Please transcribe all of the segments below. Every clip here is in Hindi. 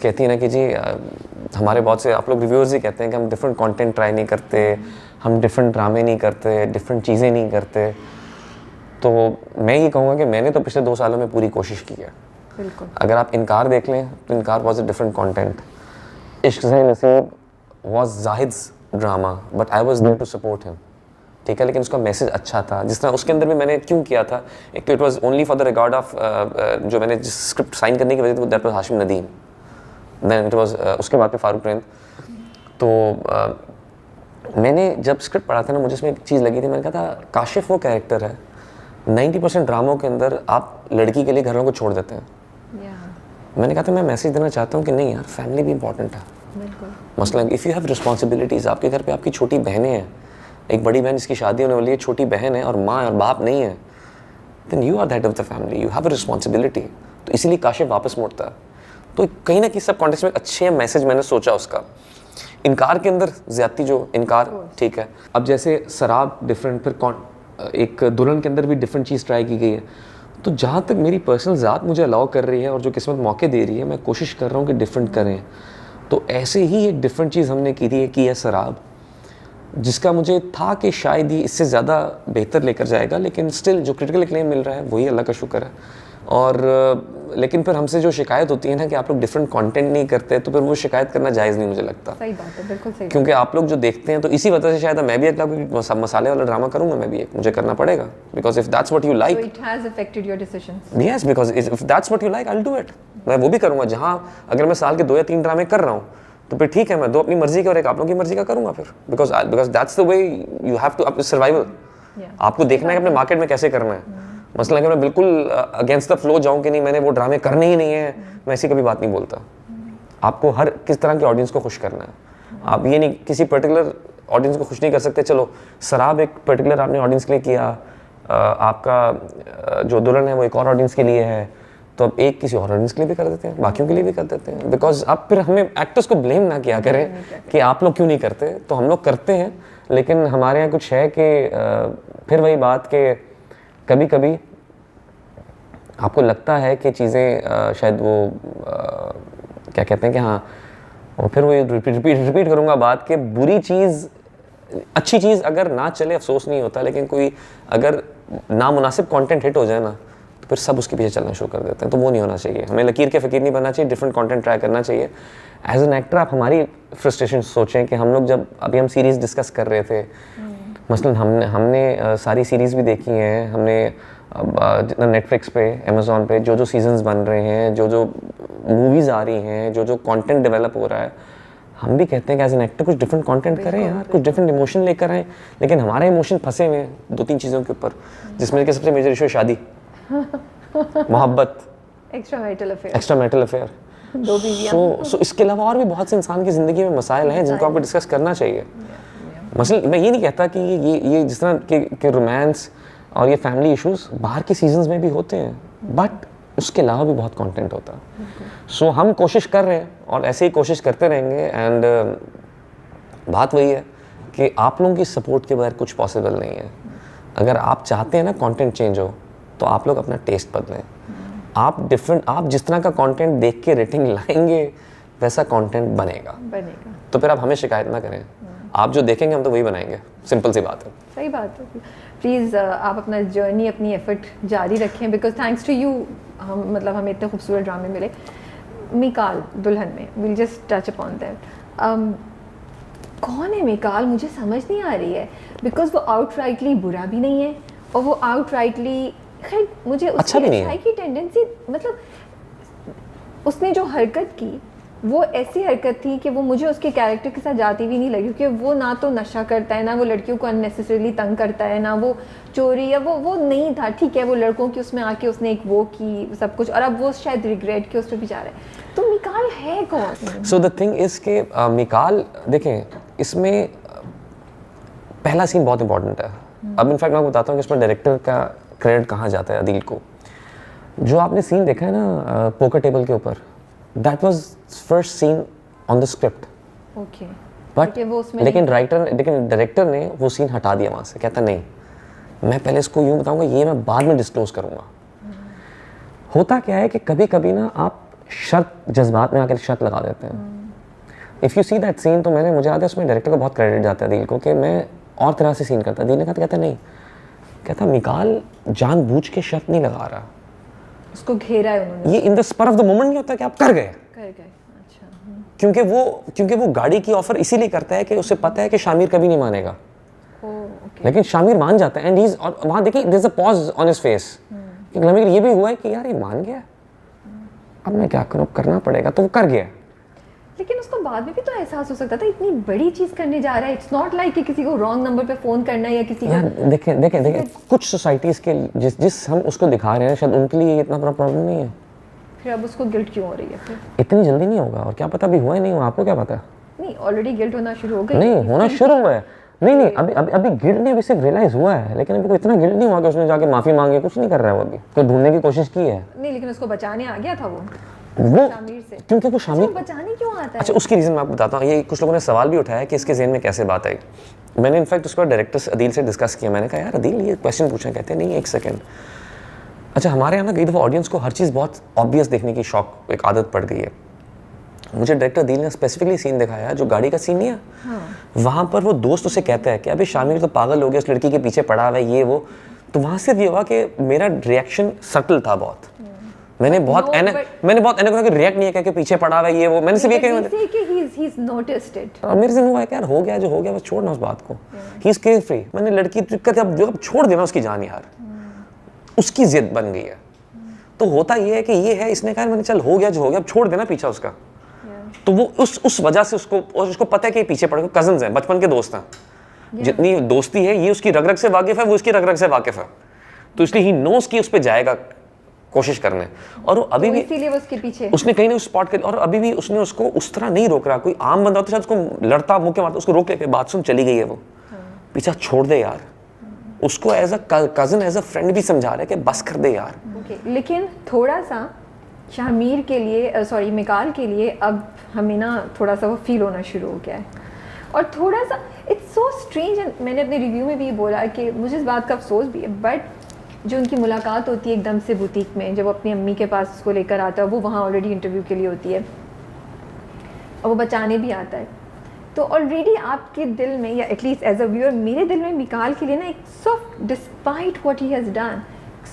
कहती है ना कि जी हमारे बहुत से आप लोग रिव्यूअर्स ही कहते हैं कि हम डिफरेंट कंटेंट ट्राई नहीं करते, हम डिफरेंट ड्रामे नहीं करते, डिफरेंट चीज़ें नहीं करते। तो मैं ये कहूँगा कि मैंने तो पिछले 2 सालों में पूरी कोशिश की है। बिल्कुल। अगर आप इनकार देख लें तो इनकार was a different content. Ishq Se Naseeb was Zahid's drama but I was there to support him, ठीक है, लेकिन उसका मैसेज अच्छा था। जिस तरह उसके अंदर भी मैंने क्यों किया था, एक तो it was only for the regard of जो मैंने जिस स्क्रिप्ट साइन करने की वजह थी that was Hashim Nadeem, then it was उसके बाद पे फारूक रेंद। तो मैंने जब स्क्रिप्ट पढ़ा था ना, मुझे इसमें एक चीज़ लगी थी, मैंने कहा था काशिफ वो कैरेक्टर है 90% ड्रामों के अंदर आप लड़की के लिए घरों को छोड़ देते हैं। मैंने कहा था मैं मैसेज देना चाहता हूँ कि नहीं यार, फैमिली भी इंपॉर्टेंट है। मसलन इफ़ यू हैव रिस्पॉन्सिबिलिटीज़, आपके घर पे आपकी छोटी बहनें हैं, एक बड़ी बहन जिसकी शादी होने वाली है, छोटी बहन है और माँ और बाप नहीं है, then you are that of the family, you have a responsibility. तो इसीलिए काशिफ वापस मुड़ता है। तो कहीं ना कहीं सब कॉन्टेक्स्ट में एक अच्छे मैसेज मैंने सोचा उसका। इनकार के अंदर ज्यादती जो इनकार ठीक है। अब जैसे शराब डिफरेंट, फिर एक दुल्हन के अंदर भी डिफरेंट चीज़ ट्राई की गई है। तो जहाँ तक मेरी पर्सनल ज़ात मुझे अलाउ कर रही है और जो किस्मत मौके दे रही है, मैं कोशिश कर रहा हूँ कि डिफरेंट करें। तो ऐसे ही एक डिफरेंट चीज़ हमने की है शराब, जिसका मुझे था कि शायद ही इससे ज़्यादा बेहतर लेकर जाएगा, लेकिन स्टिल जो क्रिटिकल एक्लेम मिल रहा है वही अल्लाह का शुक्र है। और लेकिन फिर हमसे जो शिकायत होती है ना कि आप लोग डिफरेंट कंटेंट नहीं करते, तो फिर वो शिकायत करना जायज़ नहीं मुझे लगता। सही बात है, बिल्कुल सही। क्योंकि आप लोग जो देखते हैं तो इसी वजह से शायद मैं भी अगला मसाले वाला ड्रामा करूँगा, मैं भी एक मुझे करना पड़ेगा, because if that's what you like, it has affected your decisions. Yes, because if that's what you like I will do it. मैं वो भी करूँगा। जहाँ अगर मैं साल के 2 या 3 ड्रामे कर रहा हूँ तो फिर ठीक है, मैं 2 अपनी मर्जी के और एक आप लोगों की मर्जी का करूँगा फिर, because that's the way you have to survival. आपको देखना है कि अपने मार्केट में कैसे करना है। मसला अगर मैं बिल्कुल अगेंस्ट द फ्लो जाऊँ कि नहीं मैंने वो ड्रामे करने ही नहीं है, मैं ऐसी कभी बात नहीं बोलता। आपको हर किस तरह के ऑडियंस को खुश करना है। आप ये नहीं किसी पर्टिकुलर ऑडियंस को खुश नहीं कर सकते। चलो शराब एक पर्टिकुलर आपने ऑडियंस के लिए किया, आपका जो दुल्हन है वो एक और ऑडियंस के लिए है, तो अब एक किसी और ऑडियंस के लिए भी कर देते हैं, बाकियों के लिए भी कर देते हैं। बिकॉज अब फिर हमें एक्टर्स को ब्लेम ना किया करें कि आप लोग क्यों नहीं करते। तो हम लोग करते हैं, लेकिन हमारे यहाँ कुछ है कि फिर वही बात कि कभी कभी आपको लगता है कि चीज़ें शायद वो क्या कहते हैं कि हाँ, और फिर वो रिपीट करूँगा बात कि बुरी चीज़, अच्छी चीज़ अगर ना चले अफसोस नहीं होता, लेकिन कोई अगर नामुनासिब कंटेंट हिट हो जाए ना तो फिर सब उसके पीछे चलना शुरू कर देते हैं। तो वो नहीं होना चाहिए। हमें लकीर के फ़कीर नहीं बनना चाहिए, डिफरेंट कंटेंट ट्राई करना चाहिए। एज एन एक्टर आप हमारी फ्रस्ट्रेशन सोचें कि हम लोग जब अभी हम सीरीज़ डिस्कस कर रहे थे, मसलन हमने सारी सीरीज़ भी देखी हैं, हमने जितना नेटफ्लिक्स पे, अमेज़ॉन पे जो सीजन्स बन रहे हैं, जो मूवीज़ आ रही हैं, जो कंटेंट डेवलप हो रहा है, हम भी कहते हैं कि एज एन एक्टर कुछ डिफरेंट कंटेंट करें यार, कुछ डिफरेंट इमोशन लेकर आएँ। लेकिन हमारे इमोशन फंसे हुए हैं 2-3 चीज़ों के ऊपर, जिसमें कि सबसे मेजर इशू शादी, मोहब्बत, एक्स्ट्रा मैरिटल अफेयर, दो बीवियां। सो इसके अलावा और भी बहुत से इंसान की ज़िंदगी में मसाइल हैं जिनको आपको डिस्कस करना चाहिए। मसलन मैं ये नहीं कहता कि ये जिस तरह के रोमांस और ये फैमिली इश्यूज बाहर के सीजन्स में भी होते हैं, बट उसके अलावा भी बहुत कंटेंट होता है। सो हम कोशिश कर रहे हैं और ऐसे ही कोशिश करते रहेंगे। एंड बात वही है कि आप लोगों की सपोर्ट के बगैर कुछ पॉसिबल नहीं है। अगर आप चाहते हैं ना कंटेंट चेंज हो, तो आप लोग अपना टेस्ट बदलें। आप जिस तरह का कंटेंट देख के रेटिंग लाएंगे वैसा कंटेंट बनेगा। तो फिर आप हमें शिकायत ना करें, आप जो देखेंगे हम तो वही बनाएंगे। सिंपल सी बात है। सही बात है। प्लीज़ आप अपना जर्नी, अपनी एफर्ट जारी रखें, बिकॉज थैंक्स टू यू हमें इतने खूबसूरत ड्रामे मिले। मिकाल दुल्हन में will just touch upon that. कौन है मिकाल, मुझे समझ नहीं आ रही है, बिकॉज वो आउटराइटली बुरा भी नहीं है और वो आउटराइटली खैर मुझे अच्छा भी नहीं है की टेंडेंसी, मतलब उसने जो हरकत की वो ऐसी हरकत थी कि वो मुझे उसके कैरेक्टर के साथ जाती भी नहीं लगी, क्योंकि वो ना तो नशा करता है, ना वो लड़कियों को अननेसेसरीली तंग करता है, ना वो चोरी या वो नहीं था। ठीक है, वो लड़कों की उसमें आके उसने एक वो की सब कुछ, और अब वो शायद रिग्रेट के उस पर भी जा रहा है। तो मिकाल है कौन? सो द थिंग इज के मिकाल, देखें इसमें पहला सीन बहुत इंपॉर्टेंट है। अब इनफैक्ट मैं बताता हूँ कि इसमें डायरेक्टर का क्रेडिट कहाँ जाता है, अदील को। जो आपने सीन देखा है ना पोकर टेबल के ऊपर, that was first scene on the script. Okay, but लेकिन डायरेक्टर ने वो सीन हटा दिया वहाँ से। कहता नहीं, मैं पहले इसको यूँ बताऊँगा, ये मैं बाद में डिस्क्लोज करूँगा। होता क्या है कि कभी कभी ना आप शर्त जज्बात में आकर शर्त लगा देते हैं। If you see that scene, तो मुझे याद है उसमें डायरेक्टर को बहुत क्रेडिट जाता है दिल को कि मैं और तरह से सीन करता। दिल ने कहता नहीं, कहता मिकाल जानबूझ के शर्त नहीं लगा रहा, उसको घेरा है उन्होंने। ये in the spur of the moment नहीं होता कि आप कर गए। अच्छा। क्योंकि वो गाड़ी की ऑफर इसीलिए करता है कि उसे पता है कि शामिर कभी नहीं मानेगा। लेकिन शामिर मान जाता है एंड ही, और वहां देखिए there is a pause on his face, क्योंकि हमें ये भी हुआ है कि यार ये मान गया, अब मैं क्या करूं, करना पड़ेगा, तो वो कर गया। लेकिन उसको बाद में भी तो एहसास हो सकता था इतनी बड़ी चीज करने जा रहा है। इट्स नॉट लाइक कि किसी को रॉन्ग नंबर पे फोन करना है या किसी को। देखें कुछ सोसाइटीज के जिस हम उसको दिखा रहे हैं शायद उनके लिए इतना बड़ा प्रॉब्लम नहीं है। फिर अब उसको गिल्ट क्यों हो रही है फिर? इतनी जल्दी नहीं होगा, और क्या पता अभी हुआ ही नहीं हुआ, आपको क्या पता? नहीं, ऑलरेडी गिल्ट होना शुरू हो गई। नहीं, होना शुरू हुआ है। नहीं, अभी गिल्ट नहीं, अभी सिर्फ रियलाइज हुआ है, लेकिन अभी कोई इतना गिल्ट नहीं हुआ कि उसने जाके माफी मांगी, कुछ नहीं कर रहा है वो अभी, तो ढूंढने की कोशिश की है। नहीं, लेकिन उसको बचाने आ गया था वो शामिर से। क्योंकि वो शामिर बचाने क्यों आता है? अच्छा, उसकी रीजन मैं आपको बताता हूँ। ये कुछ लोगों ने सवाल भी उठाया कि इसके ज़हन में कैसे बात आई। मैंने इनफैक्ट उसको डायरेक्टर अदील से डिस्कस किया। मैंने कहा यार अदील ये क्वेश्चन पूछा, कहते हैं नहीं एक सेकंड। अच्छा, हमारे यहाँ ना कई दफ़ा ऑडियंस को हर चीज़ बहुत ऑब्वियस देखने की शौक, एक आदत पड़ गई है। मुझे डायरेक्टर अदील ने स्पेसिफिकली सीन दिखाया जो गाड़ी का सीन नहीं है। वहाँ पर वो दोस्त उसे कहता है कि अभी शामिर तो पागल हो गया, उस लड़की के पीछे पड़ा हुआ है, ये वो। तो वहाँ से ये हुआ कि मेरा रिएक्शन सटल था बहुत। मैंने बहुत रिएक्ट नहीं किया कि पीछे पड़ा हुआ है, ये वो। मैंने सिर्फ ये कहा और मेरे से हुआ है कि यार हो गया जो हो गया, बस छोड़ना उस बात को। He is care free. मैंने लड़की अब छोड़ देना उसकी जान यार, उसकी जिद बन गई है। तो होता ये है कि ये है, इसने कहा मैंने चल हो गया जो हो गया, अब छोड़ देना पीछा उसका। तो वो उस वजह से उसको पता है कि पीछे पड़े, कजन्स हैं, बचपन के दोस्त हैं। जितनी दोस्ती है, ये उसकी रग रग से वाकिफ है, वो उसकी रग रग से वाकिफ है, तो इसलिए ही नोस की उस पर जाएगा कोशिश करने। और वो अभी भी इसीलिए वो उसके पीछे उसने कहीं नहीं स्पॉट कर, और अभी भी उसने उसको उस तरह नहीं रोक रहा। कोई आम बंदा होता शायद उसको लड़ता, मुक्के मारता, उसको रोक लेके बात सुन, चली गई है वो, पीछा छोड़ दे यार। उसको as a cousin, as a friend भी समझा रहा है कि बस कर दे यार। लेकिन थोड़ा सा शामिर के लिए, सॉरी मिकाल के लिए, अब हमें ना थोड़ा सा वो फील होना शुरू हो गया है। और थोड़ा सा इट्स सो स्ट्रेंज, मैंने अपने रिव्यू में भी बोला कि मुझे इस बात का अफसोस भी है, बट जो उनकी मुलाकात होती है एकदम से बुटीक में, जब वो अपनी अम्मी के पास उसको लेकर आता है, वो वहाँ ऑलरेडी इंटरव्यू के लिए होती है और वो बचाने भी आता है, तो ऑलरेडी आपके दिल में, या एटलीस्ट एज अ व्यूअर मेरे दिल में, मिकाल के लिए ना एक soft, despite what he has done,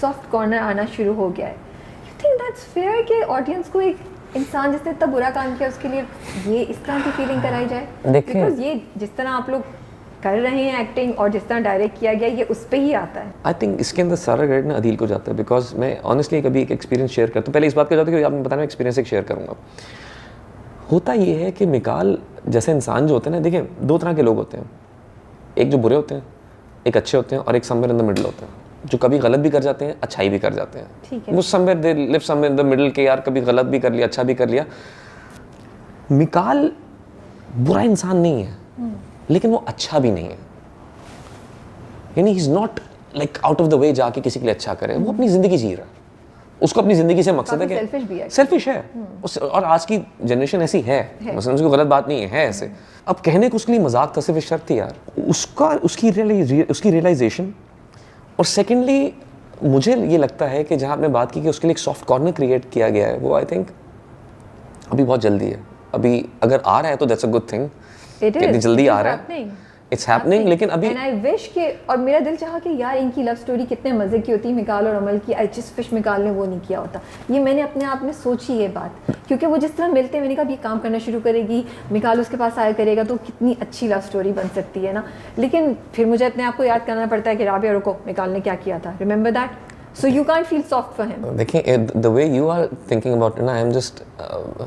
soft corner आना शुरू हो गया है। यू थिंक दैट्स फेयर कि ऑडियंस को एक इंसान जिसने इतना बुरा काम किया उसके लिए ये इस तरह की फीलिंग कराई जाए? बिकॉज ये जिस तरह आप लोग कर रहे हैं एक्टिंग और जिस तरह डायरेक्ट किया गया, ये उस पे ही आता है। आई थिंक इसके अंदर सारा क्रेडिट ना अदील को जाता है, बिकॉज मैं ऑनेस्टली कभी एक एक्सपीरियंस शेयर करता हूँ। पहले इस बात का जाता है कि आपने बताना, एक्सपीरियंस एक शेयर करूँगा। होता ये है कि मिकाल जैसे इंसान जो होते हैं ना, देखिए दो तरह के लोग होते हैं, एक जो बुरे होते हैं, एक अच्छे होते हैं, और एक समवेयर इन द मिडिल होते हैं, जो कभी गलत भी कर जाते हैं, अच्छाई भी कर जाते हैं। वो somewhere they live somewhere in the middle के, यार कभी गलत भी कर लिया, अच्छा भी कर लिया। मिकाल बुरा इंसान नहीं है, लेकिन वो अच्छा भी नहीं है। यानी he is not like out of the way जाके किसी के लिए अच्छा करे, वो अपनी जिंदगी जी रहा है, उसको अपनी जिंदगी से मकसद है कि सेल्फिश है। और आज की जनरेशन ऐसी है, मतलब उसकी गलत बात नहीं है ऐसे। अब कहने को उसके लिए मजाक था, सिर्फ शर्त थी यार उसकी रियलाइजेशन। और सेकेंडली मुझे ये लगता है कि जहाँ आपने बात की कि उसके लिए एक सॉफ्ट कॉर्नर क्रिएट किया गया है, वो आई थिंक अभी बहुत जल्दी है। अभी अगर आ रहा है तो दैट्स अ गुड थिंग, इतनी जल्दी आ रहा है, इट्स हैपनिंग। लेकिन अभी एंड आई विश के, और मेरा दिल चाहा कि यार इनकी लव स्टोरी कितने मजे की होती, मिकाल और अमल की। आई जस्ट विश मिकाल ने वो नहीं किया होता। ये मैंने अपने आप में सोची ये बात, क्योंकि वो जिस तरह मिलते हैं, मैंने कहा ये काम करना शुरू करेगी, मिकाल उसके पास आया करेगा, तो कितनी अच्छी लव स्टोरी बन सकती है ना। लेकिन फिर मुझे अपने आप को याद करना पड़ता है कि राबिया रुको, मिकाल ने क्या किया था, remember that, so you can't feel soft for him. देखिए the way you are thinking about it ना, I am just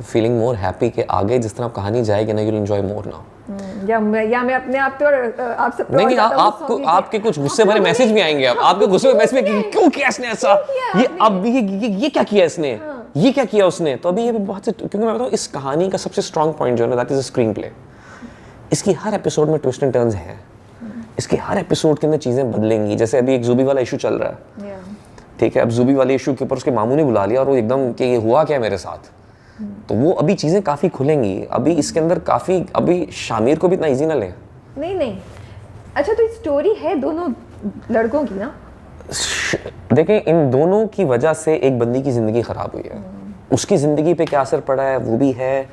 feeling more happy कि आगे जिस तरह कहानी जाएगी ना, you'll enjoy more now. या मैं अपने आप पे और आप सब पे नहीं, आपको आपके कुछ गुस्से भरे मैसेज भी आएंगे। आपके गुस्से में मैसेज में क्यों किया इसने ऐसा, ये अब ये क्या किया इसने, ये क्या किया उसने। तो अभी ये बहुत से, क्योंकि मैं बताऊँ इस कहानी का सबसे स्ट्रॉन्ग पॉइंट जो है ना, that is a screen play. इसकी हर एपिसोड में ट्विस्ट एंड टर्न्स हैं, इसके हर एपिसोड के अंदर चीजें बदलेंगी। जैसे अभी एक ज़ूबी वाला इशू चल रहा है, ठीक है, अब ज़ूबी वाले इशू के ऊपर उसके मामू ने बुला लिया और वो एकदम कि ये हुआ क्या मेरे साथ, तो वो अभी चीज़ें काफ़ी खुलेंगी। अभी इसके अंदर काफ़ी, अभी शामिर को भी इतना इजी ना ले। नहीं अच्छा, तो स्टोरी है दोनों लड़कों की ना। देखें, इन दोनों की वजह से एक बंदी की ज़िंदगी ख़राब हुई है, उसकी ज़िंदगी पे क्या असर पड़ा है वो भी है,